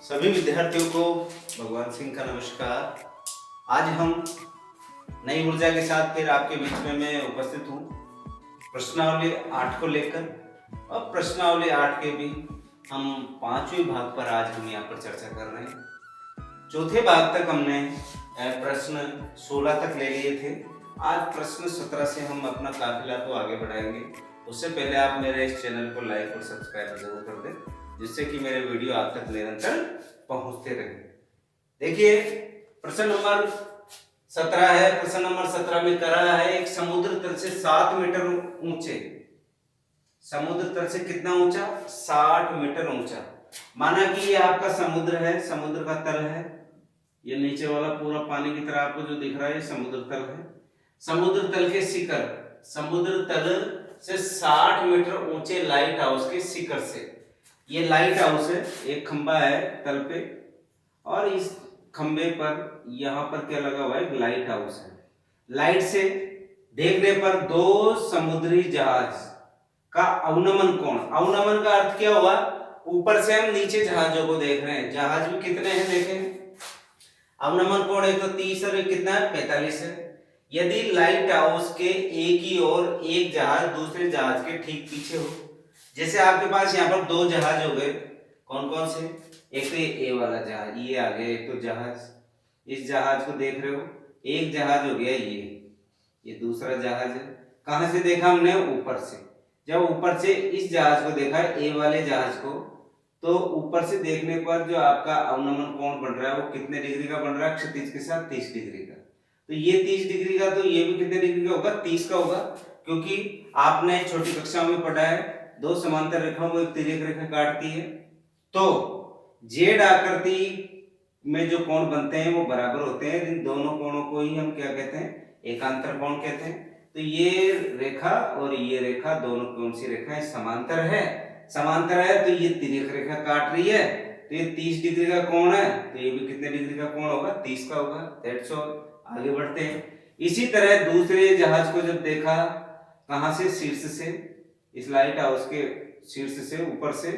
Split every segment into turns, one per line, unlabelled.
सभी विद्यार्थियों को भगवान सिंह का नमस्कार। आज हम नई ऊर्जा के साथ फिर आपके बीच में मैं उपस्थित हूँ प्रश्नावली 8 को लेकर। और प्रश्नावली 8 के भी हम 5वें भाग पर आज हम यहाँ पर चर्चा कर रहे हैं। चौथे भाग तक हमने प्रश्न 16 तक ले लिए थे। आज प्रश्न 17 से हम अपना काफिला तो आगे बढ़ाएंगे। उससे पहले आप मेरे इस चैनल को लाइक और सब्सक्राइब जरूर कर दें, जिससे कि मेरे वीडियो आप तक निरंतर पहुंचते रहे। देखिए प्रश्न नंबर 17 है। प्रश्न नंबर 17 में कर रहा है एक समुद्र तल से 7 मीटर ऊंचे, समुद्र तल से कितना ऊंचा, 60 मीटर ऊंचा। माना कि ये आपका समुद्र है, समुद्र का तल है, ये नीचे वाला पूरा पानी की तरह आपको जो दिख रहा है समुद्र तल है। समुद्र तल के शिखर, समुद्र तल से 60 मीटर ऊंचे लाइट हाउस के शिखर से, ये लाइट हाउस है, एक खंबा है तल पे और इस खंबे पर यहाँ पर क्या लगा हुआ है, लाइट हाउस है। लाइट से देखने पर दो समुद्री जहाज का अवनमन कोण, अवनमन का अर्थ क्या हुआ, ऊपर से हम नीचे जहाजों को देख रहे हैं। जहाज भी कितने हैं देखें, अवनमन कोण एक तो 30 और एक कितना है 45 है। यदि लाइट हाउस के एक ही ओर एक जहाज दूसरे जहाज के ठीक पीछे हो, जैसे आपके पास यहाँ पर दो जहाज हो गए, कौन कौन से, एक तो ए वाला जहाज, ये आ गया एक तो जहाज, इस जहाज को देख रहे हो, एक जहाज हो गया ये दूसरा जहाज है। कहां से देखा हमने, ऊपर से। जब ऊपर से इस जहाज को देखा ए वाले जहाज को, तो ऊपर से देखने पर जो आपका अवनमन कोण बन रहा है वो कितने डिग्री का बन रहा है, क्षितिज के साथ 30 डिग्री का। तो ये 30 डिग्री का, तो ये भी कितने डिग्री का होगा, 30 का होगा। क्योंकि आपने छोटी कक्षा में पढ़ा है दो समांतर रेखाओं को एक तिर्यक रेखा काटती है, तो जेड आकृति में जो कोण बनते हैं वो बराबर होते हैं। इन दोनों कोणों को ही हम क्या कहते हैं, एकांतर कोण कहते हैं। तो ये रेखा और ये रेखा दोनों कौन सी रेखा है, समांतर है। समांतर है तो ये तिर्यक रेखा काट रही है, तो ये 30 डिग्री का कोण है, तो ये भी कितने डिग्री का कोण होगा, 30 का होगा। That's all. आगे बढ़ते हैं। इसी तरह दूसरे जहाज को जब देखा, कहां से, शीर्ष से, इस लाइट हाउस के शीर्ष से, ऊपर से,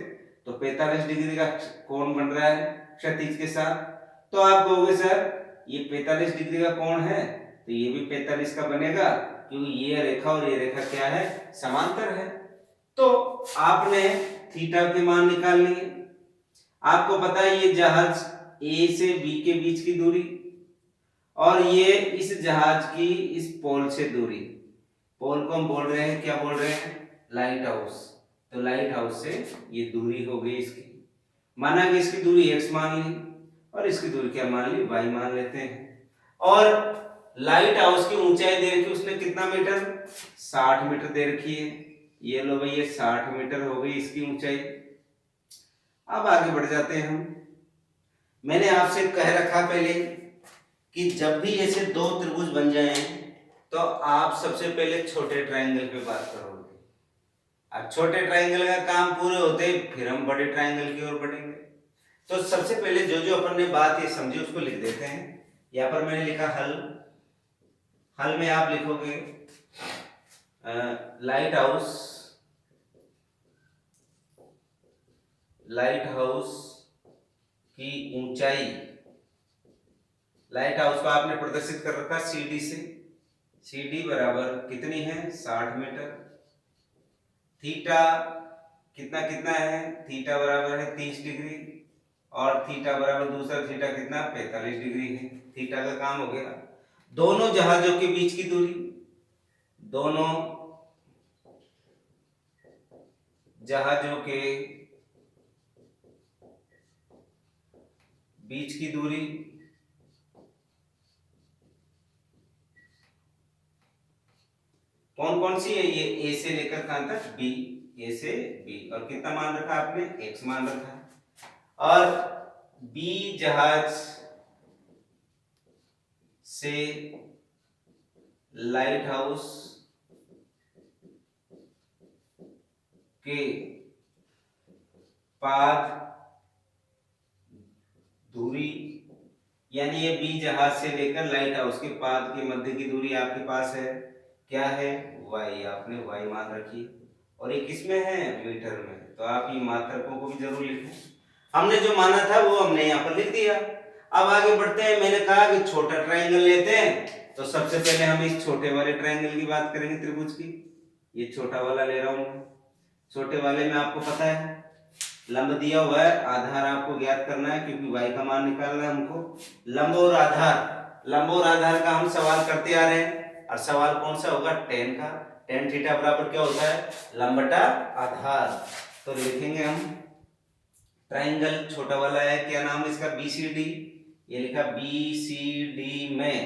तो 45 डिग्री का कोण बन रहा है क्षैतिज के साथ। तो आप कहोगे सर ये 45 डिग्री का कोण है, तो ये भी 45 का बनेगा, क्योंकि ये रेखा और ये रेखा क्या है, समांतर है। तो आपने थीटा के मान निकाल लिए। आपको पता है ये जहाज ए से बी के बीच की दूरी, और ये इस जहाज की इस पोल से दूरी, पोल को हम बोल रहे हैं, क्या बोल रहे हैं, लाइट हाउस। तो लाइट हाउस से ये दूरी हो गई इसकी, माना कि इसकी दूरी x मान ली और इसकी दूरी क्या मान ली, y मान लेते हैं। और लाइट हाउस की ऊंचाई दे रखी उसने कितना मीटर, 60 मीटर दे रखी है। ये लो भाई, ये 60 मीटर हो गई इसकी ऊंचाई। अब आगे बढ़ जाते हैं हम। मैंने आपसे कह रखा पहले कि जब भी ऐसे दो त्रिभुज बन जाएं तो आप सबसे पहले छोटे ट्रायंगल पे बात करोगे। अब छोटे ट्रायंगल का काम पूरे होते फिर हम बड़े ट्रायंगल की ओर बढ़ेंगे। तो सबसे पहले जो जो अपन ने बात ये समझी उसको लिख देते हैं। यहाँ पर मैंने लिखा हल। हल में आप लिखोगे लाइट हाउस, लाइट हाउस की ऊंचाई, लाइट हाउस को आपने प्रदर्शित कर रखा CD से, CD बराबर कितनी है, 60 मीटर। थीटा कितना कितना है, थीटा बराबर है 30 डिग्री, और थीटा बराबर दूसरा थीटा कितना, 45 डिग्री है। थीटा का काम हो गया। दोनों जहाजों के बीच की दूरी, दोनों जहाजों के बीच की दूरी, कौन कौन सी है, ये ए से लेकर कहां तक, बी, ए से बी, और कितना मान रखा आपने, x मान रखा। और बी जहाज से लाइट हाउस के पाद दूरी, यानी ये बी जहाज से लेकर लाइट हाउस के पाद के मध्य की दूरी आपके पास है, क्या है, y, आपने y मान रखी। और ये किसमें है, मीटर में। तो आप ये मात्रकों को भी जरूर लिखें। हमने जो माना था वो हमने यहाँ पर लिख दिया। अब आगे बढ़ते हैं। मैंने कहा कि छोटा ट्रायंगल लेते हैं, तो सबसे पहले हम इस छोटे वाले ट्रायंगल की बात करेंगे, त्रिभुज की। ये छोटा वाला ले रहा हूं मैं। छोटे वाले में आपको पता है लंब दिया हुआ है, आधार आपको ज्ञात करना है क्योंकि y का मान निकालना है हमको। लंब और आधार का हम सवाल करते आ रहे हैं, और सवाल कौन सा होगा? tan का। tan थीटा बराबर क्या होता है? लंब बटा आधार। तो लिखेंगे हम ट्राइंगल छोटा वाला है, क्या नाम है इसका? BCD। ये लिखा BCD में।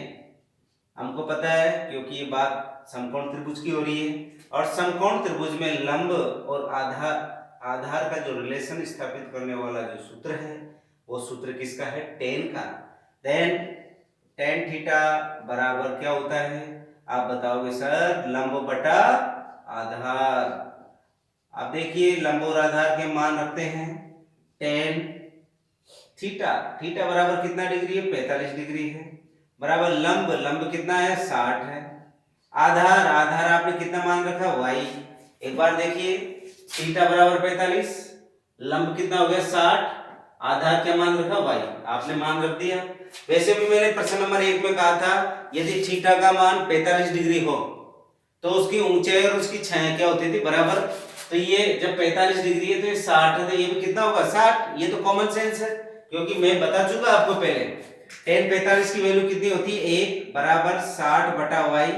हमको पता है क्योंकि ये बात समकोण त्रिभुज की हो रही है, और समकोण त्रिभुज में लंब और आधार का जो रिलेशन स्थापित करने वाला जो सूत्र है, वो सूत्र किसका है? tan का। देन tan थीटा बराबर क्या होता है? आप बताओगे सर, लंब बटा आधार। अब देखिए लंब और आधार के मान रखते हैं। tan थीटा बराबर कितना डिग्री है? 45 डिग्री है। बराबर लंब कितना है? 60 है। आधार आपने कितना मान रखा? y। एक बार देखिए, थीटा बराबर 45, लंब कितना हो गया? 60, आधार क्या मान रखा? y। आपने मान रख दिया। वैसे भी मैंने प्रश्न नंबर 1 में कहा था, यदि थीटा का मान 45 डिग्री हो तो उसकी ऊंचाई और उसकी छाया क्या होती थी? बराबर। तो ये जब 45 डिग्री है तो ये 60 है, तो ये भी कितना होगा? 60। ये तो कॉमन सेंस है, क्योंकि मैं बता चुका आपको पहले। tan 45 की वैल्यू कितनी होती है? 1 बराबर 60 बटा y।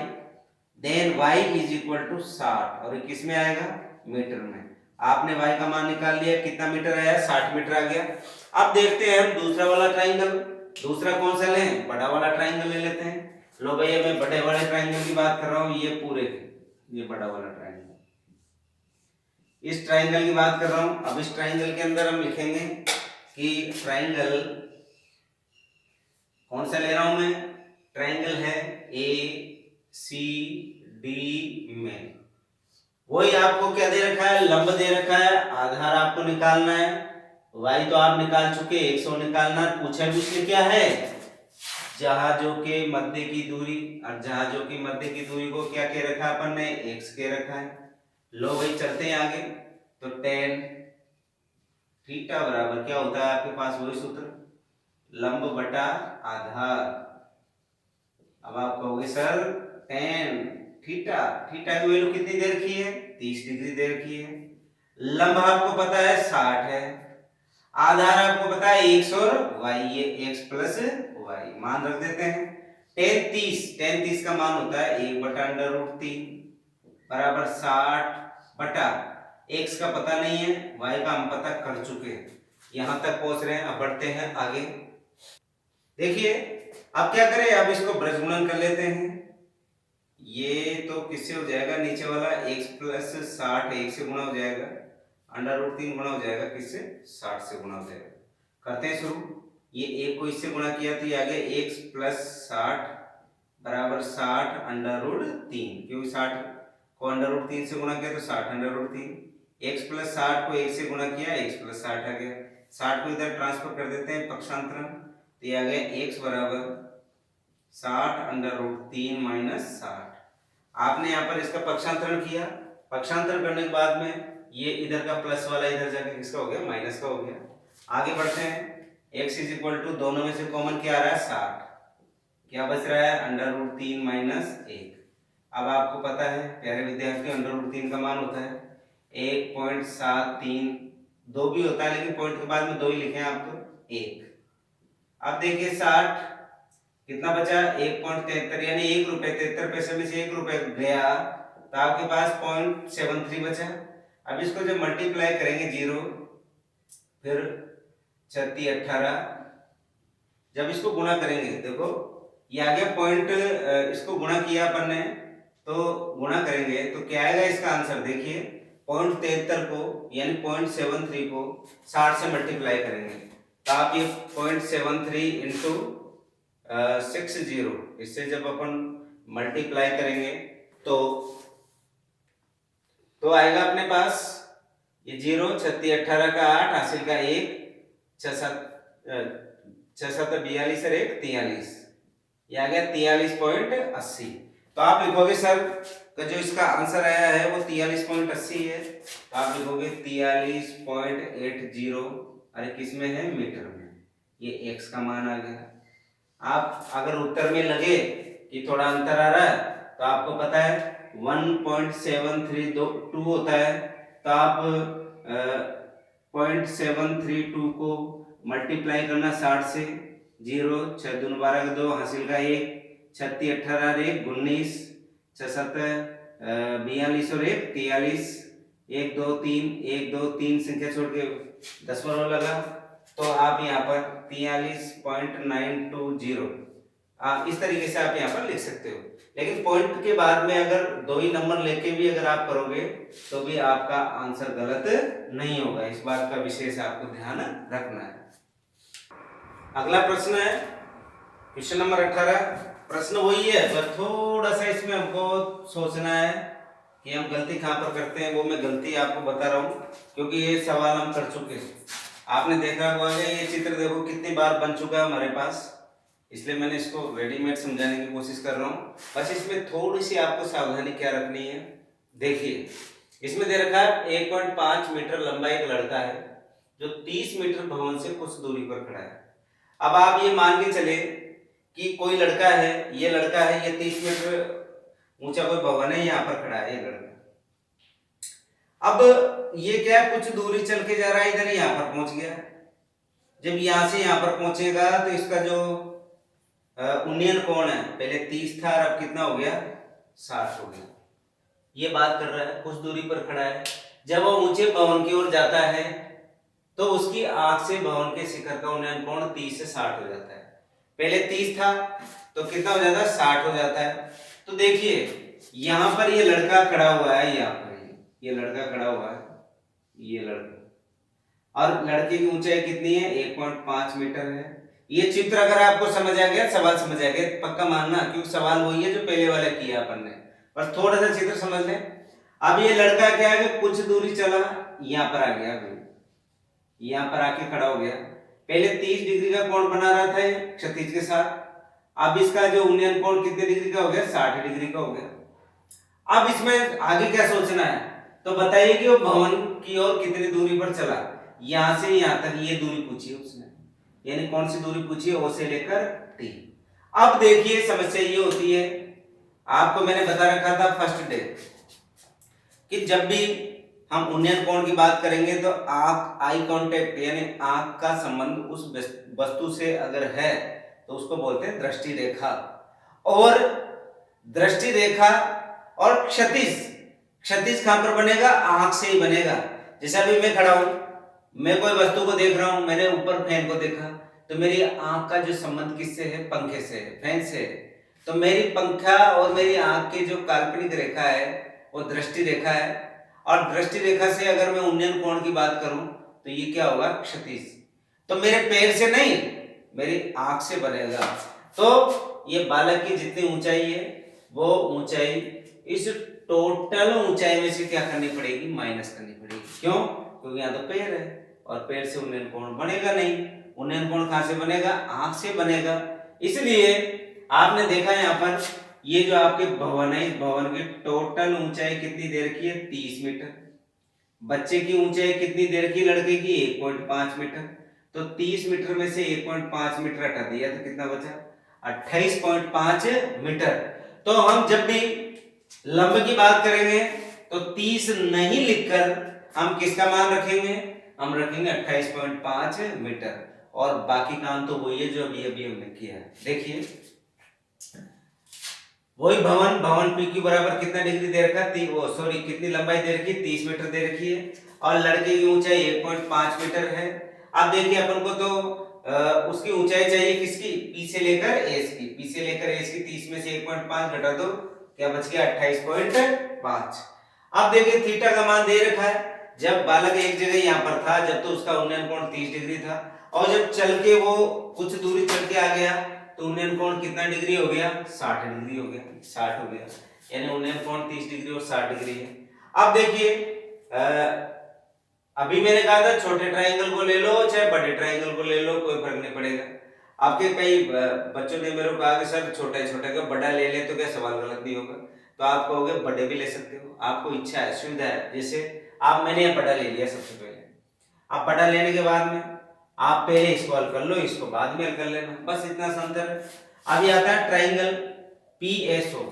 Then y is equal to 60, और ये किस में आएगा? मीटर में। आपने y का मान निकाल लिया, कितना मीटर आया? 60 मीटर आ गया। अब देखते हैं हम दूसरा वाला ट्राइंगल। दूसरा कौन सा लें? बड़ा वाला ट्राइंगल ले लेते हैं। लो भैया, मैं बड़े वाले ट्राइंगल की बात कर रहा हूं, ये पूरे, ये बड़ा वाला ट्राइंगल, इस ट्राइंगल की बात कर रहा हूं। अब इस ट्राइंगल के अंदर हम लिखेंगे कि ट्राइंगल कौन सा ले रहा हूं मैं? ट्राइंगल है ACD में। वही आपको क्या दे रखा है? लंब दे रखा है, आधार आपको निकालना है। y तो आप निकाल चुके, 100 निकालना। पूछा भी उसने क्या है? जहाजों के मध्य की दूरी, और जहाजों की मध्य की दूरी को क्या कह रखा है अपन ने? x कह रखा है। लो भाई, चलते हैं आगे। तो tan थीटा बराबर क्या होता है आपके पास? वही सूत्र, लंब बटा आधार। अब आप कहोगे सर tan थीटा की वैल्यू कितनी दे रखी है? 30 डिग्री दे रखी है। लंब आपको पता है 60 है, आधार आपको पता है 100, और y ये x प्लस y मान रख देते हैं। tan 30 का मान होता है 1 बटा √3 बराबर 60 बटा x का पता नहीं है, y का हम पता कर चुके हैं। यहां तक पहुंच रहे हैं। अब बढ़ते हैं आगे। देखिए अब क्या करें? अब इसको ब्रज गुणन कर लेते हैं। ये तो किससे हो जाएगा? नीचे वाला x प्लस 60 1 से गुणा हो जाएगा, √3 गुणा हो जाएगा, किससे? 60 से गुणा हो जाएगा। करते हैं शुरू। ये 1 को इससे गुणा किया तो ये आ गया x प्लस 60 बराबर 60 √3, क्योंकि 60 को √3 से गुणा किया तो 60 √3। x प्लस 60 को 1 से गुणा किया, x प्लस 60 आ गया। 60 को इधर ट्रांसफर कर देते हैं पक्षांतरण, तो ये आ गया x बराबर 60 √3 माइनस 60। आपने यहाँ पर इसका पक्षांतरण किया। पक्षांतरण करने के बाद में ये इधर का प्लस वाला इधर जाके किसका हो गया? माइनस का हो गया। आगे बढ़ते हैं। x इज इक्वल टू, दोनों में से कॉमन क्या आ रहा है? 60। क्या बच रहा है? √3 माइनस 1। अब आपको पता है प्यारे विद्यार्थी, √3 का मान होता है 1.73, 2 भी होता है लेकिन पॉइंट के बाद में 2 ही लिखे हैं आप, तो 1। अब देखिए 60 कितना बचा? 1.73, यानी 1 रुपए 73 पैसे में से 1 रुपए गया, तो आपके पास 0.73 बचा। अब इसको जब मल्टीप्लाई करेंगे 0, फिर 36 18, जब इसको गुणा करेंगे, देखो ये आ गया पॉइंट, इसको गुणा किया अपन ने, तो गुणा करेंगे तो क्या आएगा इसका आंसर? देखिए 0.73 को यानी 0.73 को 60 से मल्टीप्लाई करेंगे, तो आप ये 0.73 इंटू 60, इससे जब अपन मल्टीप्लाई करेंगे तो आएगा अपने पास ये 0, 36 18 का 8, हासिल का 1, 6 7 42 और 1 43, ये आ गया 43.80। तो आप लिखोगे सर का जो इसका आंसर आया है वो 43.80 है, तो आप लिखोगे 43.80, और एक किस में है, मीटर में। ये x का मान आ गया। आप अगर उत्तर में लगे कि थोड़ा अंतर आ रहा है तो आपको पता है 1.732 होता है, तो आप 0.732 को मल्टीप्लाई करना 60 से, 0 6 दूनी 12 का 2 हासिल का 1, 36 18 1 19 6 7 42 और 1 43, 1 2 3 1 2 3 संख्या छोड़ के दशमलव लगा, तो आप यहाँ पर 43.920 इस तरीके से आप यहाँ पर लिख सकते हो। लेकिन पॉइंट के बाद में अगर 2 ही नंबर लेके भी अगर आप करोगे तो भी आपका आंसर गलत नहीं होगा। इस बात का विशेष आपको ध्यान रखना है। अगला प्रश्न है क्वेश्चन नंबर 18। प्रश्न वही है पर थोड़ा सा इसमें हमको सोचना है कि हम गलती कहाँ पर करते हैं। वो मैं गलती आपको बता रहा हूँ क्योंकि ये सवाल हम कर चुके हैं। आपने देखा हुआ है, ये चित्र देखो कितनी बार बन चुका है हमारे पास, इसलिए मैंने इसको रेडीमेड समझाने की कोशिश कर रहा हूँ। बस इसमें थोड़ी सी आपको सावधानी क्या रखनी है। देखिए इसमें दे रखा है 1.5 मीटर लंबा एक लड़का है जो 30 मीटर भवन से कुछ दूरी पर खड़ा है। अब आप ये मान के चले कि कोई लड़का है, ये लड़का है, ये 30 मीटर ऊंचा कोई भवन है, यहाँ पर खड़ा है ये लड़का। अब ये क्या है, कुछ दूरी चल के जा रहा है, इधर यहाँ पर पहुंच गया। जब यहां से यहाँ पर पहुंचेगा तो इसका जो उन्नयन कोण है, पहले 30 था और अब कितना हो गया, 60 हो गया। ये बात कर रहा है, कुछ दूरी पर खड़ा है। जब वो ऊंचे भवन की ओर जाता है तो उसकी आंख से भवन के शिखर का उन्नयन कोण 30 से 60 हो जाता है। पहले 30 था तो कितना हो जाता है, 60 हो जाता है। तो देखिए यहाँ पर ये लड़का खड़ा हुआ है, यहाँ पर ये लड़का खड़ा हुआ है, ये लड़का, और लड़के की ऊंचाई कितनी है, 1.5 मीटर है। ये चित्र अगर आपको समझ आ गया, सवाल समझ आ गया, पक्का मानना, क्योंकि सवाल वही है जो पहले वाला किया अपन ने, बस थोड़ा सा चित्र समझ लें। अब ये लड़का क्या है, कुछ दूरी चला, यहाँ पर आ गया, यहाँ पर आके खड़ा हो गया। पहले 30 डिग्री का कोण बना रहा था क्षैतिज के साथ, अब इसका जो उन्नयन कोण कितने डिग्री का हो गया, 60 डिग्री का हो गया। अब इसमें आगे क्या सोचना है, तो बताइए कि वो भवन की ओर कितनी दूरी पर चला। यहां से यहां तक ये दूरी पूछी उसने, यानी कौन सी दूरी पूछी है, ओ से लेकर टी। अब देखिए समस्या ये होती है, आपको मैंने बता रखा था फर्स्ट डे कि जब भी हम उन्नयन कोण की बात करेंगे तो आंख, आई कांटेक्ट, यानी आंख का संबंध उस वस्तु से अगर है तो उसको बोलते हैं दृष्टि रेखा। और दृष्टि रेखा और क्षैतिज, क्षैतिज कहां पर बनेगा, आंख से ही बनेगा। जैसे अभी मैं खड़ा हूं, मैं कोई वस्तु को देख रहा हूं, मैंने ऊपर फैन को देखा, तो मेरी आंख का जो संबंध किससे है, पंखे से है, फैन से है। तो मेरी पंखा और मेरी आंख की जो काल्पनिक रेखा है वो दृष्टि रेखा है, और दृष्टि रेखा से अगर मैं उन्नयन कोण की बात करूं तो ये क्या होगा, क्षैतिज। तो मेरे पैर से नहीं, मेरी आंख से बनेगा। तो ये बालक की जितनी ऊंचाई है वो ऊंचाई इस टोटल ऊंचाई में से क्या करनी पड़ेगी, माइनस करनी पड़ेगी। क्यों, क्योंकि यहाँ तो पैर है और पैर से उन्नयन कोण बनेगा नहीं। उन्नयन कोण कहां से बनेगा, आंख से बनेगा। इसलिए आपने देखा यहाँ पर ये जो आपके भवन है, इस भवन की टोटल ऊंचाई कितनी दे रखी है, 30 मीटर। बच्चे की ऊंचाई कितनी दे रखी है, लड़के की 1.5 मीटर। तो 30 मीटर में से 1.5 मीटर हटा दिया तो कितना बचा, 28.5 मीटर। तो हम जब भी लंब की बात करेंगे तो 30 नहीं लिखकर हम किसका मान रखेंगे, हम रखेंगे 28.5 मीटर। और बाकी काम तो वही है जो अभी अभी हमने किया है। देखिए वही भवन, भवन पी क्यू बराबर कितना डिग्री दे रखा है, कितनी लंबाई दे रखी है, 30 मीटर दे रखी है, और लड़के की ऊंचाई 1.5 मीटर है। अब देखिए अपन को तो उसकी ऊंचाई चाहिए किसकी, पी से लेकर एस की, पी से लेकर एस की 30 में से 1.5 घटा दो, क्या बच गया 28.5। अब देखिए थीटा का मान दे रखा है, जब बालक एक जगह यहाँ पर था जब तो उसका उन्नयन कोण 30 डिग्री था, और जब चल के वो कुछ दूरी चल के आ गया तो उन्नयन कोण कितना डिग्री हो गया, 60 डिग्री हो गया, 60 हो गया, यानी उन्नयन कोण 30 डिग्री और 60 डिग्री है। अब देखिए अभी मैंने कहा था छोटे ट्रायंगल को ले लो चाहे बड़े ट्रायंगल को ले लो, कोई फर्क नहीं पड़ेगा। आपके कई बच्चों ने मेरे को कहा कि सर छोटा छोटा का बड़ा ले ले तो क्या सवाल गलत नहीं होगा, तो आप कहोगे बड़े भी ले सकते हो, आपको इच्छा है, सुविधा है। जैसे आप, मैंने बड़ा ले लिया सबसे पहले, आप बड़ा लेने के बाद में आप पहले इसको हल कर लो, इसको बाद में हल कर लेना, बस इतना सा अंतर है। अभी आता है ट्राइंगल PSO।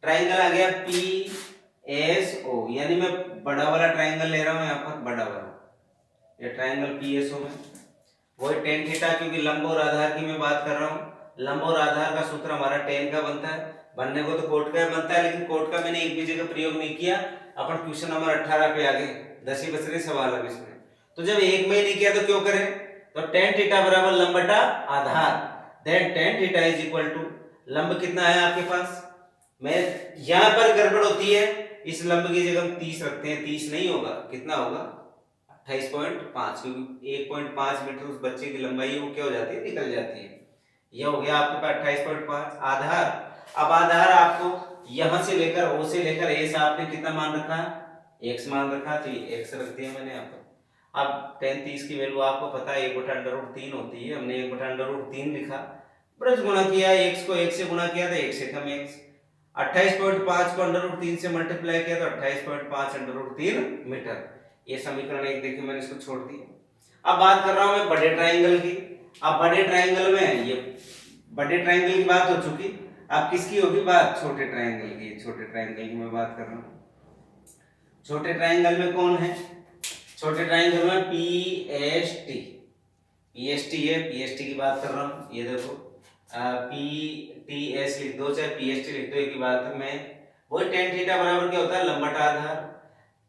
ट्राइंगल आ गया PSO, यानी मैं बड़ा वाला ट्राइंगल ले रहा हूं यहाँ पर, बड़ा वाला ये ट्राइंगल PSO में वही टेन थीटा, क्योंकि लंब और आधार की मैं बात कर रहा हूँ। लंब और आधार का सूत्र हमारा टेन का बनता है, बनने को तो कोट का बनता है, लेकिन कोट का मैंने एक भी जगह प्रयोग नहीं किया। अपन क्वेश्चन नंबर 18 पे आ गए, 10 बच रहे सवाल अब इसमें। तो जब एक में नहीं किया तो क्यों करें, तो टेन थीटा बराबर लंब बटा आधार, then tan theta is equal to लंब कितना है आपके पास, मैं यहां पर गड़बड़ होती है, इस लंब की जगह हम 30 रखते हैं, 30 नहीं होगा, कितना होगा 28.5, क्योंकि 1.5 मीटर उस बच्चे की लंबाई है, वो क्या हो जाती है, निकल जाती है। यह हो गया आपके पास 28.5 आधार। अब आधार आपको यहां से लेकर ओ से लेकर ए से आपने कितना मान रखा है, x मान रखा, तो x रख दिया मैंने यहाँ पर। अब tan 30 की वैल्यू आपको पता है 1/√3 होती है, हमने 1/√3 लिखा, ब्रज गुणा किया, x को 1 से गुणा किया तो 1 से कम x, 28.5 को √3 से मल्टीप्लाई किया तो 28.5 √3 मीटर। ये समीकरण एक देखिए मैंने इसको छोड़ दिया। अब बात कर रहा हूं मैं बड़े ट्राइंगल की। अब बड़े ट्राइंगल में, ये बड़े ट्राइंगल की बात हो चुकी, अब किसकी होगी बात, छोटे ट्राइंगल की। छोटे ट्राइंगल की मैं बात कर रहा हूं। छोटे ट्राइंगल में कौन है, छोटे ट्राइंगल में PST है, PST की बात कर रहा हूं। ये देखो PTS लिख दो चाहे PST लिख दो, एक ही बात है। मैं वही टेन थीटा बराबर क्या होता है, लंब बटा आधार।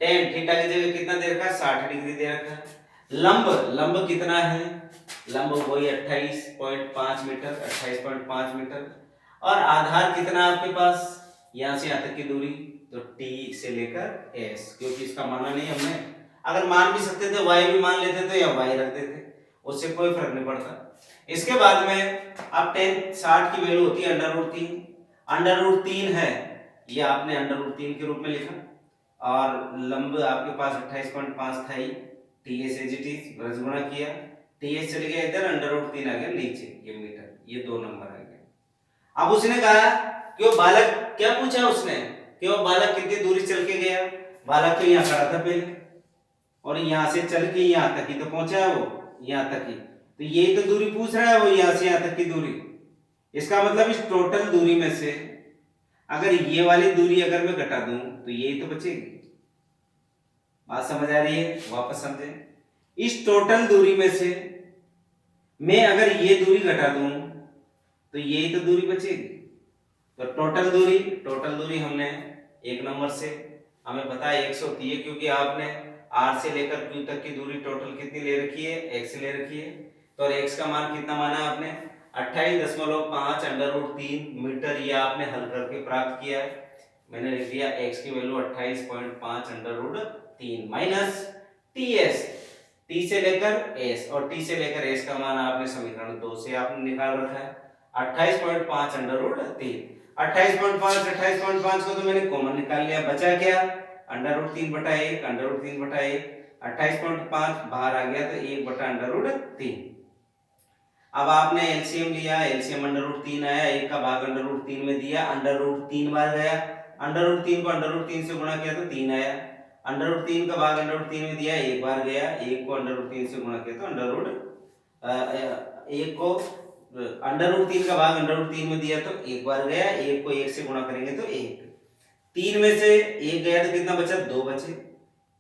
टेन थीटा की जगह कितना दे रखा है, 60 डिग्री दे रखा है। लंब कितना है, लंब वही 28.5 मीटर, 28.5 मीटर। और आधार कितना आपके पास, यहां से यहां तक की दूरी, तो T से लेकर S, क्योंकि इसका माना नहीं हमने, अगर मान भी सकते थे y भी मान लेते थे या y रख देते, उससे कोई फर्क नहीं पड़ता। इसके बाद में अब tan 60 की वैल्यू होती है √3 है, ये आपने √3 के रूप में लिखा, और लंब आपके पास 28.5 था ही, TS एज इट इज, ब्रज गुणा किया, TS चले गया इधर, √3 आ गया नीचे, ये मीटर, ये 2 नंबर आ गया। अब उसने कहा कि वो बालक, क्या पूछा उसने कि वो बालक कितनी दूरी चल के गया, बालक तो यहाँ खड़ा था पहले, और यहाँ से चल के यहाँ तक ही तो पहुंचा है, वो यहाँ तक ही, तो यही तो दूरी पूछ रहा है वो, यहाँ से यहाँ तक की दूरी। इसका मतलब इस टोटल दूरी में से अगर ये वाली दूरी अगर मैं घटा दूं तो यही तो बचेगी। बात समझ आ रही है, वापस समझे। इस टोटल दूरी में से मैं अगर ये दूरी घटा दूं तो यही तो दूरी बचेगी। तो टोटल दूरी हमने एक नंबर से हमें पता है 100 होती है, क्योंकि आपने R से लेकर Q तक की दूरी टोटल कितनी ले रखी है, x ले रखी है। तो x का मान कितना माना आपने, 28.5 √3 मीटर, ये आपने हल करके प्राप्त किया है। मैंने लिख दिया x की वैल्यू 28.5 √3 माइनस TS, T से लेकर S, और T से लेकर S का मान आपने समीकरण 2 से आपने निकाल रखा है, 28.5 √3। 28.5 को तो मैंने कॉमन निकाल लिया, बचा क्या, √3 बटा 1, √3 बटा 1, 28.5 बाहर आ गया तो 1 बटा √3। अब आपने एलसीएम लिया, एलसीएम √3 आया, 1 का भाग √3 में दिया, √3 बार गया, √3 को √3 से गुणा किया तो 3 आया, √3 का भाग √3 में दिया, 1 बार गया, 1 को √3 से गुणा किया तो √1 को √3 का भाग √3 में दिया तो 1 बार गया, 1 को 1 से गुणा करेंगे तो 1, 3 में से 1 गया तो कितना बचा, 2 बचे।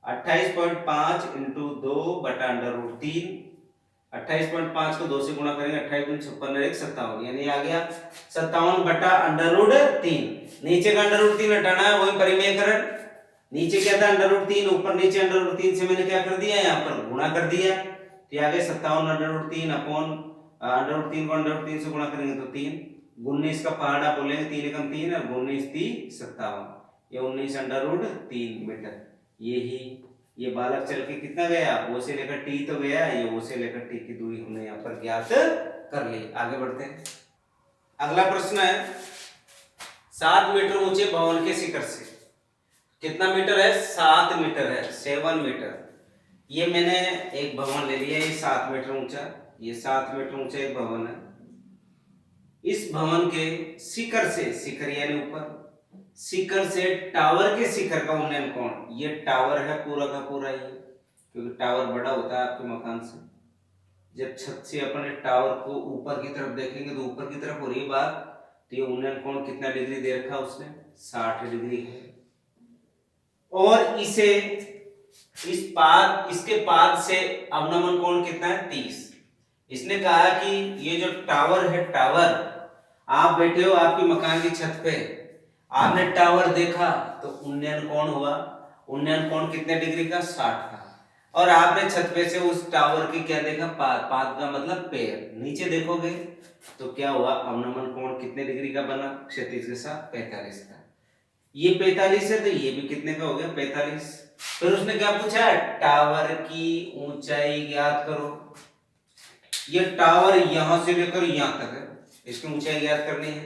28.5 इंटू 2 बटा √3, 28.5 को 2 से गुणा करेंगे, 28 गुण 56 57, यानी आ गया 57 बटा √3। नीचे का √3 हटाना है, वही परिमेयकरण, नीचे क्या था √3, ऊपर नीचे √3 से मैंने क्या कर दिया, यहाँ पर गुणा कर दिया, तो आ गया 57 √3 अपॉन √3 को √3 से गुणा करेंगे तो 3, 19 का पहाड़ा बोलेंगे, 3 एकम 3 और 19 3 57, ये 19 √3 मीटर। ये बालक चल के कितना गया, ओ से लेकर टी तो गया, ये ओ से लेकर टी की दूरी हमने यहाँ पर ज्ञात कर ली। आगे बढ़ते हैं, अगला प्रश्न है 7 मीटर ऊंचे भवन के शिखर से, कितना मीटर है, 7 मीटर है, 7 मीटर। ये मैंने एक भवन ले लिया, ये 7 मीटर ऊंचा, ये 7 मीटर ऊंचा एक भवन है। इस भवन के शिखर से, शिखर यानी ऊपर, शिखर से टावर के शिखर का उन्नयन कोण, ये टावर है पूरा का पूरा, ये क्योंकि टावर बड़ा होता है आपके मकान से, जब छत से अपन टावर को ऊपर की तरफ देखेंगे तो ऊपर की तरफ हो रही है बात, तो ये उन्नयन कोण कितना डिग्री दे रखा उसने, 60 डिग्री है। और इसे इसके पाद से अवनमन कोण कितना है, 30। इसने कहा कि ये जो टावर है, टावर, आप बैठे हो आपकी मकान की छत पे, आपने टावर देखा तो उन्नयन कोण हुआ, उन्नयन कोण कितने डिग्री का, 60 का। और आपने छत पे से उस टावर की क्या देखा, पाद का मतलब पैर, नीचे देखोगे तो क्या हुआ, अवनमन कोण कितने डिग्री का बना, क्षैतिज के साथ 45 का। ये 45 है तो ये भी कितने का हो गया, 45। फिर उसने क्या पूछा, टावर की ऊंचाई ज्ञात करो। ये टावर यहां से लेकर यहां तक है, इसकी ऊंचाई ज्ञात करनी है।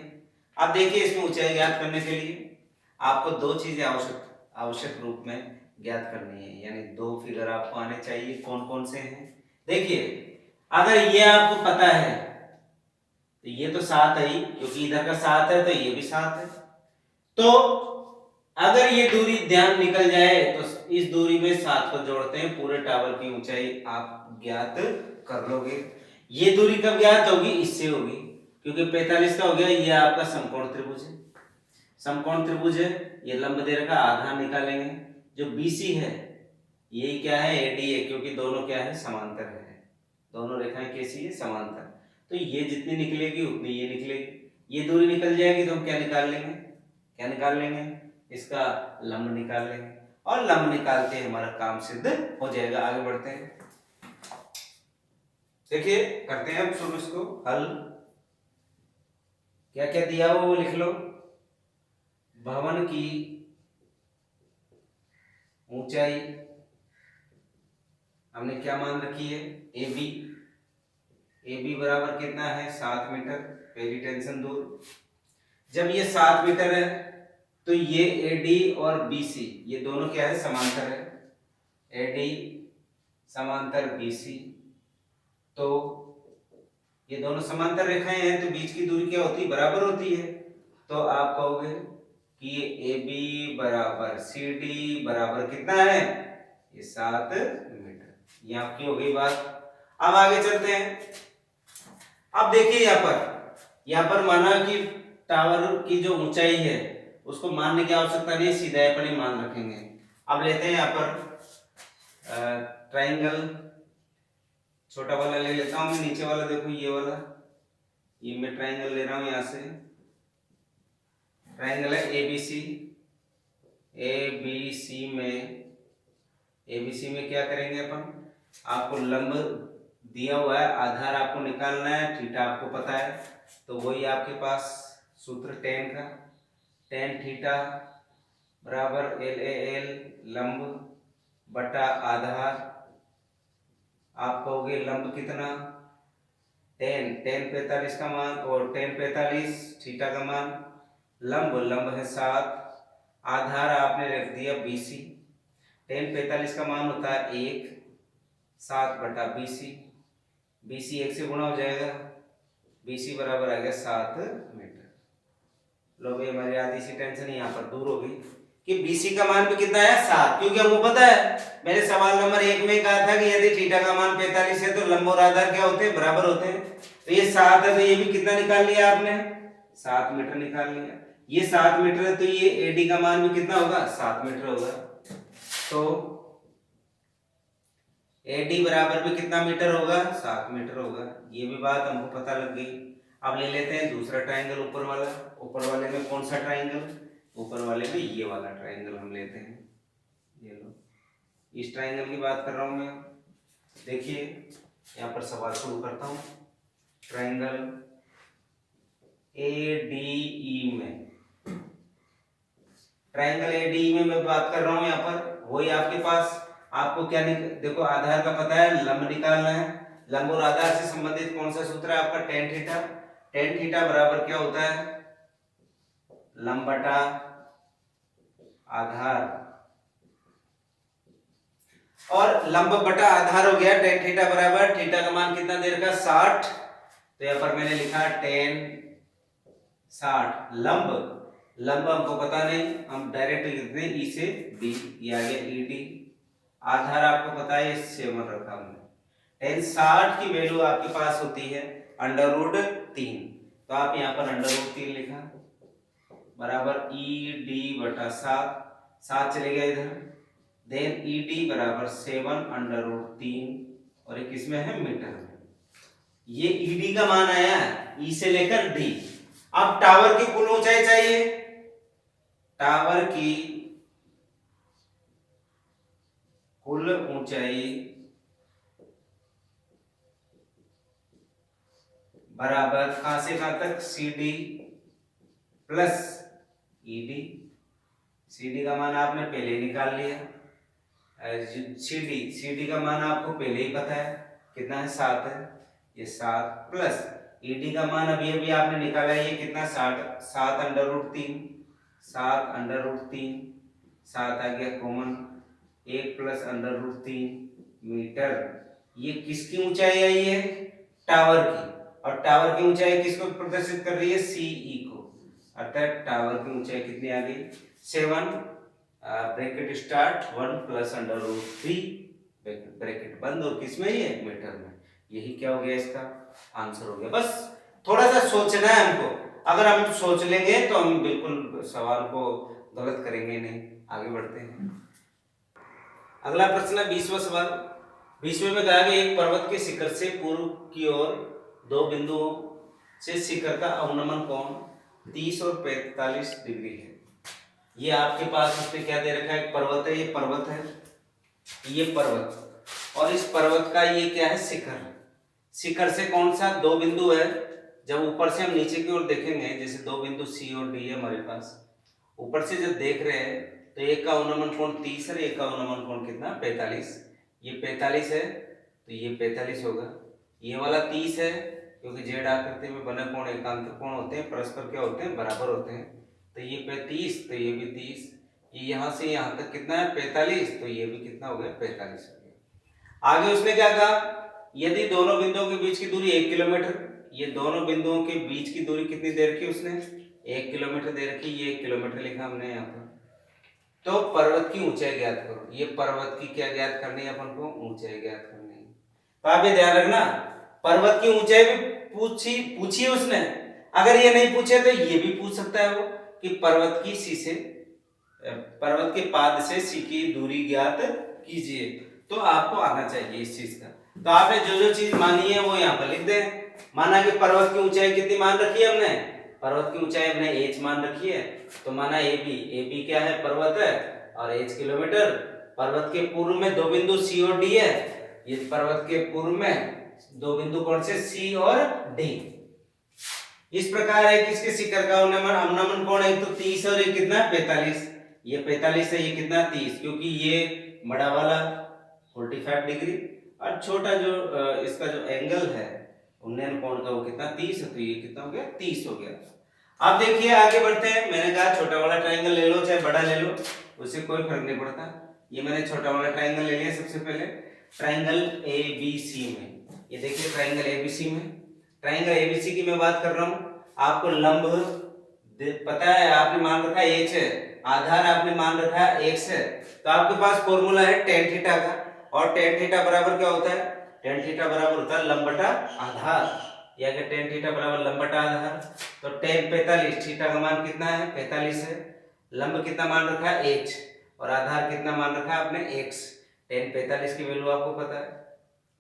अब देखिए इसमें ऊंचाई ज्ञात करने के लिए आपको दो चीजें आवश्यक रूप में ज्ञात करनी है, यानी दो फिगर आपको आने चाहिए। कौन कौन से हैं, देखिए अगर ये आपको पता है तो ये तो 7 है ही, क्योंकि इधर का 7 है तो ये भी 7 है। तो अगर ये दूरी ध्यान निकल जाए तो इस दूरी में 7 को जोड़ते हैं, पूरे टावर की ऊंचाई आप ज्ञात कर लोगे। ये दूरी कब ज्ञात होगी, इससे होगी, क्योंकि 45 का हो गया, ये आपका समकोण त्रिभुज है। समकोण त्रिभुज है, ये लंब दे रखा, आधार निकालेंगे। जो BC है ये क्या है, AD है, क्योंकि दोनों क्या है, समांतर है, दोनों रेखाएं कैसी है, समांतर। तो ये जितनी निकलेगी उतनी ये निकलेगी। ये दूरी निकल जाएगी तो हम क्या निकाल लेंगे, क्या निकाल लेंगे, इसका लंब निकाल लेंगे, और लंब निकालते हमारा काम सिद्ध हो जाएगा। आगे बढ़ते हैं, देखिए करते हैं अब शुरू इसको हल। क्या क्या दिया हुआ वो लिख लो। भवन की ऊंचाई हमने क्या मान रखी है, AB बराबर कितना है, 7 मीटर। पहली टेंशन दूर। जब ये 7 मीटर है तो ये AD और BC ये दोनों क्या है, समांतर है। AD समांतर BC, तो ये दोनों समांतर रेखाएं हैं तो बीच की दूरी क्या होती है, बराबर होती है। तो आप कहोगे कि ये AB बराबर CD बराबर कितना है, ये 7 मीटर। ये आपकी हो गई बात। अब आगे चलते हैं। अब देखिए यहाँ पर माना कि टावर की जो ऊंचाई है उसको मानने की आवश्यकता नहीं, सीधा अपन ही मान रखेंगे। अब लेते हैं यहाँ पर ट्राइंगल, छोटा वाला ले लेता हूं मैं, नीचे वाला देखो ये वाला, ये मैं ट्राइंगल ले रहा हूं यहां से। ट्राइंगल है ABC। ABC में क्या करेंगे अपन, आपको लंब दिया हुआ है, आधार आपको निकालना है, थीटा आपको पता है, तो वही आपके पास सूत्र tan का, tan थीटा बराबर LAL लंब बटा आधार। आप कहोगे लंब कितना, tan 45 का मान, और tan 45 थीटा का मान, लंब है 7, आधार आपने रख दिया BC। tan 45 का मान होता है 1, 7 बटा BC 1 से गुणा हो जाएगा, BC बराबर आ गया 7 मीटर। लो भाई हमारी आधी सी टेंशन यहाँ पर दूर हो गई कि BC का मान भी कितना है, 7, क्योंकि हमको पता है, मैंने सवाल नंबर 1 में कहा था कि यदि थीटा का मान 45 है तो लंब और आधार क्या होते हैं, बराबर होते हैं। तो ये 7 है तो ये भी कितना निकाल लिया आपने, 7 मीटर निकाल लिया। ये 7 मीटर है तो ये AD का मान भी कितना होगा, 7 मीटर होगा। तो AD बराबर भी कितना मीटर होगा, 7 मीटर होगा। ये भी बात हमको पता लग गई। अब ले लेते हैं दूसरा ट्राइंगल, ऊपर वाला। ऊपर वाले में कौन सा ट्राइंगल, ऊपर वाले में ये वाला ट्राइंगल हम लेते हैं। ये लो, इस ट्राइंगल की बात कर रहा हूं मैं। देखिए यहाँ पर सवाल शुरू करता हूं। ट्राइंगल ADE में, ट्राइंगल ADE में मैं बात कर रहा हूं यहाँ पर। वही आपके पास, आपको क्या देखो आधार का पता है, लंब निकालना है। लंब और आधार से संबंधित कौन सा सूत्र है आपका, tan थीटा। tan थीटा बराबर क्या होता है, लंब बटा आधार, और लंब बटा आधार हो गया। tan थीटा बराबर, थीटा का मान कितना दे रखा, 60, तो यहाँ पर मैंने लिखा tan 60। लंब हमको पता नहीं, हम डायरेक्ट लिखते हैं E से B, ये आ गया ED। आधार आपको पता है 7 रखा हमने। टेन 60 की वैल्यू आपके पास होती है √3। तो आप यहाँ पर √3 लिखा बराबर ED/7, 7 चले गया इधर। देन ED बराबर 7 √3 और एक इसमें है मीटर में। ये ED का मान आया E से लेकर D। अब टावर की कुल ऊंचाई चाहिए। टावर की कुल ऊंचाई बराबर कहां से कहां तक CD प्लस ED। CD का मान आपने पहले ही निकाल लिया। CD का मान आपको पहले ही पता है कितना है, 7 है। ये 7 प्लस ED का मान अभी अभी आपने निकाला है, ये कितना 60, 7 √3, 7 √3, 7 आ गया कॉमन, 1 प्लस √3 मीटर। ये किसकी ऊंचाई आई है? टावर की। और टावर की ऊंचाई किसको प्रदर्शित कर रही है? CE को। अर्थात टावर की ऊंचाई कितनी आ गई? 7 ब्रैकेट स्टार्ट 1 प्लस √3 ब्रैकेट बंद, और किसमें? ये मीटर में। यही क्या हो गया? इसका आंसर हो गया। बस थोड़ा सा सोचना है हमको। अगर हम सोच लेंगे तो हम बिल्कुल सवाल को गलत करेंगे नहीं। आगे बढ़ते हैं। अगला प्रश्न है 20वां सवाल। 20वें में कहा गया एक पर्वत के शिखर से पूर्व की ओर 2 बिंदुओं से शिखर का अवनमन कोण 30 और 45 डिग्री है। ये आपके पास उसने क्या दे रखा है? एक पर्वत है, ये पर्वत है, ये पर्वत, और इस पर्वत का ये क्या है? शिखर। शिखर से कौन सा? 2 बिंदु है। जब ऊपर से हम नीचे की ओर देखेंगे, जैसे 2 बिंदु C और D है हमारे पास, ऊपर से जब देख रहे हैं तो एक का अवनमन कोण 30 है, एक का अवनमन कोण कितना? 45। ये 45 है तो ये 45 होगा। ये वाला 30 है क्योंकि जेड आकृति में बने कोण एकांतर कोण होते हैं, परस्पर क्या होते हैं? बराबर होते हैं। तो ये 35 तो ये भी 30। ये यहां से यहां तक कितना है? 45। तो ये भी कितना हो गया? 45 हो गया। आगे उसने क्या कहा? यदि दोनों बिंदुओं के बीच की दूरी 1 किलोमीटर, ये दोनों बिंदुओं के बीच की दूरी कितनी दे रखी उसने? 1 किलोमीटर दे रखी। ये 1 किलोमीटर लिखा हमने यहाँ पर। तो पर्वत की ऊंचाई ज्ञात करो। ये पर्वत की क्या ज्ञात करनी है अपन को? ऊंचाई ज्ञात करनी है। तो आप ये ध्यान रखना, पर्वत की ऊंचाई भी पूछी उसने। अगर ये नहीं पूछे तो ये भी पूछ सकता है वो कि पर्वत के पाद से सी की दूरी ज्ञात कीजिए। तो आपको आना चाहिए इस चीज का। तो आपने जो जो चीज मानी है वो यहाँ पर लिख दे। माना कि पर्वत की ऊंचाई कितनी मान रखी है हमने? पर्वत की ऊंचाई हमने h मान रखी है। तो माना AB क्या है? पर्वत है, और h किलोमीटर। पर्वत के पूर्व में 2 बिंदु C और D है। ये पर्वत के पूर्व में 2 बिंदु कौन से? C और D। इस प्रकार है कि इसके शिखर का अवनमन कोण एक तो 30 और एक कितना? 45। ये 45 है, ये कितना? 30, क्योंकि ये बड़ा वाला 45 डिग्री और छोटा जो इसका जो एंगल है उन्नयन कोण का वो कितना? 30 है। तो ये कितना हो गया? 30 हो गया। अब देखिए आगे बढ़ते हैं। मैंने कहा छोटा वाला ट्रायंगल ले लो चाहे बड़ा ले लो, उससे कोई फर्क नहीं पड़ता। ये मैंने छोटा वाला ट्रायंगल ले लिया। सबसे पहले ट्रायंगल ABC में, ये देखिए ट्रायंगल ABC में, ट्रायंगल ABC की मैं बात कर रहा हूं। आपको लंब पता है, आपने मान रखा है h है, आधार आपने मान रखा है x है। तो आपके पास फॉर्मूला है tan थीटा का, और tan थीटा बराबर क्या होता है? tan थीटा बराबर होता है लंब बटा आधार, या कि tan थीटा बराबर लंब बटा आधार। तो tan 45, थीटा का मान कितना है? 45 है। लंब कितना मान रखा है? h, और आधार कितना मान रखा है आपने? x। tan 45 की वैल्यू आपको पता है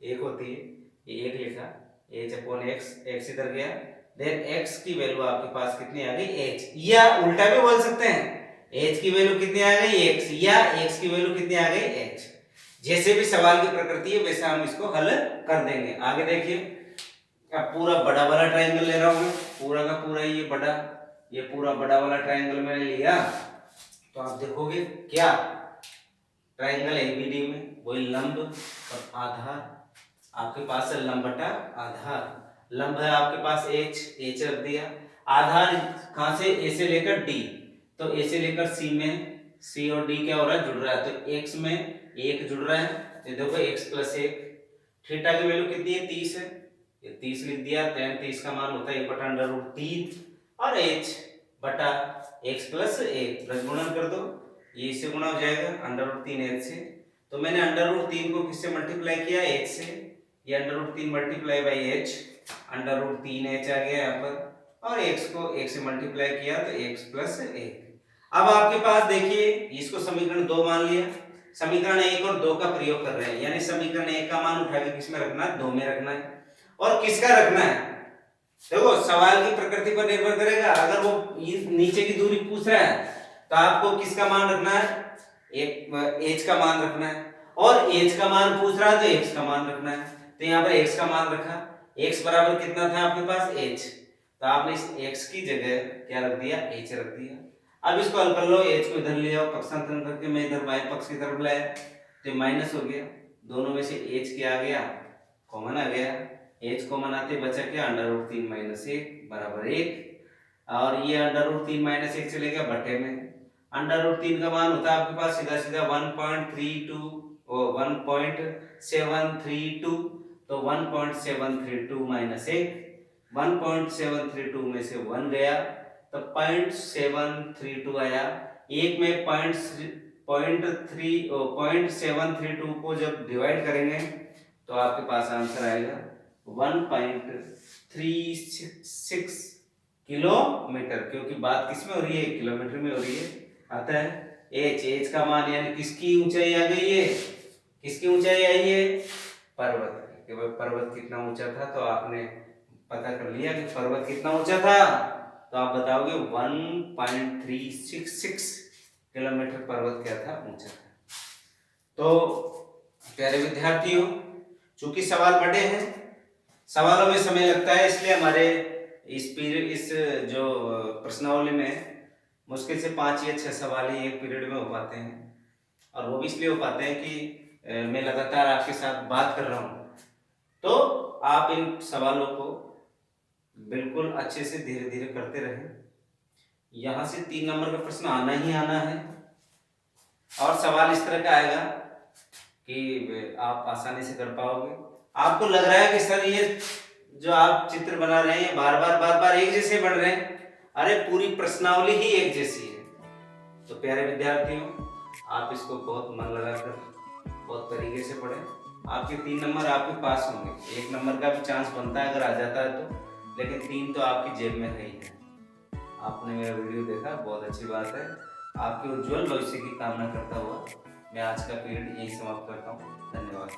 1 होती है, ये 1 लिखा, h/x, x इधर गया। देन x की वैल्यू आपके पास कितनी आ गई? h, या उल्टा भी बोल सकते हैं, h की वैल्यू कितनी आ गई? x, या x की वैल्यू कितनी आ गई? h। जैसे भी सवाल की प्रकृति है वैसे हम इसको हल कर देंगे। आगे देखिए, अब पूरा बड़ा वाला ट्रायंगल ले रहा हूं मैं, पूरा का पूरा ये पूरा बड़ा वाला ट्रायंगल मैंने लिया। तो आप देखोगे क्या? ट्रायंगल ABD में वही लंब और आधार आपके पास है, लंब बटा आधार। लंब है आपके पास h रख दिया। आधार कहां से? a से लेकर d, तो a से लेकर c में c और d क्या हो रहा है? जुड़ रहा है। तो x में 1 जुड़ रहा है, तो देखो x + 1। थीटा की वैल्यू कितनी है? 30 है, ये 30 लिख दिया। tan 30 का मान होता है 1/√3, और h बटा x + 1 गुणन कर दो, ये इससे गुणा हो जाएगा √3h से। तो मैंने √3 को किससे मल्टीप्लाई किया? h से। ये under root 3 multiply by h, under root 3h आ गया यहाँ पर, और x को 1 से मल्टीप्लाई किया तो x प्लस 1। अब आपके पास देखिए इसको समीकरण 2 मान लिया, समीकरण 1 और 2 का प्रयोग कर रहे हैं, यानी समीकरण 1 का मान उठा के किसमें रखना है, 2 में रखना है। और किसका रखना है, देखो सवाल की प्रकृति पर निर्भर करेगा। अगर वो नीचे की दूरी पूछ रहा है तो आपको किसका मान रखना है, एक एच का मान रखना है, और एच का मान पूछ रहा है तो एक्स का मान रखना है। तो यहाँ पर एक्स का मान रखा, एक्स बराबर कितना था आपके पास, एच, तो आपने इस एक्स की जगह क्या रख दिया, एच रख दिया। अब इसको हल कर लो, एच को इधर ले आओ, पक्षांतरण करके मैं इधर बाएं पक्ष की तरफ लाया तो माइनस हो गया, दोनों में से एच क्या आ गया, कॉमन आ गया, एच कॉमन आते बचा क्या, अंडर रूट 3 माइनस 1 बराबर 1, और ये अंडर रूट 3 माइनस 1 चलेगा बटे में, अंडर रूट 3 का मान होता है आपके पास सीधा सीधा 1.32 और 1.732, तो 1.732 माइनस 1, 1.732 में से 1 गया तो 0.732 आया, एक में 0.732 को जब डिवाइड करेंगे तो आपके पास आंसर आएगा 1.36 किलोमीटर, क्योंकि बात किस में हो रही है, किलोमीटर में हो रही है। अतः एच का मान यानी किसकी ऊंचाई आ गई है, किसकी ऊंचाई आई है, पर्वत की। पर्वत कितना ऊंचा था तो आपने पता कर लिया कि पर्वत कितना ऊंचा था, तो आप बताओगे 1.366 किलोमीटर पर्वत क्या था, ऊंचा था। तो प्यारे विद्यार्थियों, चूंकि सवाल बड़े हैं, सवालों में समय लगता है, इसलिए हमारे इस जो प्रश्नावली में मुश्किल से 5 या 6 सवाल ही एक पीरियड में हो पाते हैं, और वो भी इसलिए हो पाते हैं कि मैं लगातार आपके साथ बात कर रहा हूँ, तो आप इन सवालों को बिल्कुल अच्छे से धीरे धीरे करते रहें। यहाँ से 3 नंबर का प्रश्न आना ही आना है, और सवाल इस तरह का आएगा कि आप आसानी से कर पाओगे। आपको लग रहा है कि सर ये जो आप चित्र बना रहे हैं बार बार एक जैसे बन रहे हैं, अरे पूरी प्रश्नावली ही एक जैसी है। तो प्यारे विद्यार्थियों, आप इसको बहुत मन लगाकर बहुत तरीके से पढ़ें, आपके 3 नंबर आपके पास होंगे। 1 नंबर का भी चांस बनता है अगर आ जाता है तो, लेकिन 3 तो आपकी जेब में है ही है। आपने मेरा वीडियो देखा, बहुत अच्छी बात है। आपके उज्जवल भविष्य की कामना करता हुआ मैं आज का पीरियड यही समाप्त करता हूँ। धन्यवाद।